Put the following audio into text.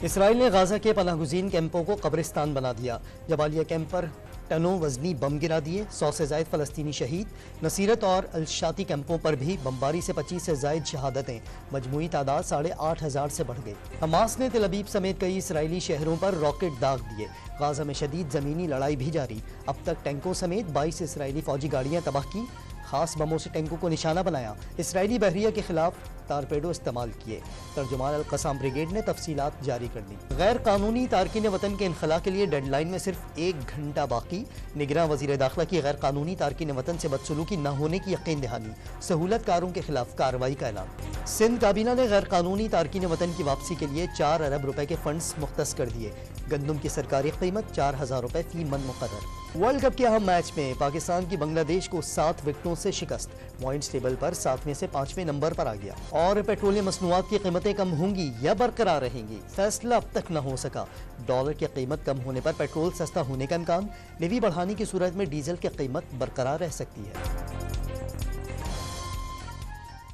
Israel ने Gaza के पनाहगुज़ीन कैंपों को कब्रिस्तान बना दिया। जबालिया कैंप पर टनों वजनी बम गिरा दिए। 100 से ज़ायद फ़लस्तीनी शहीद। नसीरत और अलशाती कैंपों पर भी बमबारी से 25 से ज़ायद शहादतें। मजमूई तादाद 8,500 से बढ़ गई। हमास ने तेल अवीव समेत कई इसराइली शहरों पर रॉकेट दाग दिए। गाजा में शदीद ज़मीनी लड़ाई भी जारी। अब तक टैंकों समेत 22 इसराइली फौजी गाड़ियाँ तबाह की। खास बमों से टैंकों को निशाना बनाया। इसराइली बहरिया के खिलाफ टारपेडो इस्तेमाल किए। तर्जुमान अल-क़साम ब्रिगेड ने तफसीलात जारी कर दी। गैर कानूनी तारकीन वतन के इनखला के लिए डेडलाइन में सिर्फ 1 घंटा बाकी। निगरान वज़ीर दाखिला की गैर कानूनी तारकीन वतन से बदसलूकी न होने की यकीन दहानी। सहूलतकारों के खिलाफ कार्रवाई का ऐलान। सिंध काबीना ने गैर कानूनी तारकीन वतन की वापसी के लिए 4 अरब रुपए के फंड्स मुख्तस कर दिए। गंदम की सरकारी कीमत 4,000 रुपए फी मन मुकर्रर। वर्ल्ड कप के अहम मैच में पाकिस्तान की बांग्लादेश को 7 विकेटों से शिकस्त। पॉइंट्स टेबल पर 7 में से 5वें नंबर पर आ गया। और पेट्रोलियम मसनूआत की कीमतें कम होंगी या बरकरार रहेंगी, फैसला अब तक न हो सका। डॉलर की कीमत कम होने पर पेट्रोल सस्ता होने का इम्कान। लेवी बढ़ाने की सूरत में डीजल की कीमत बरकरार रह सकती है।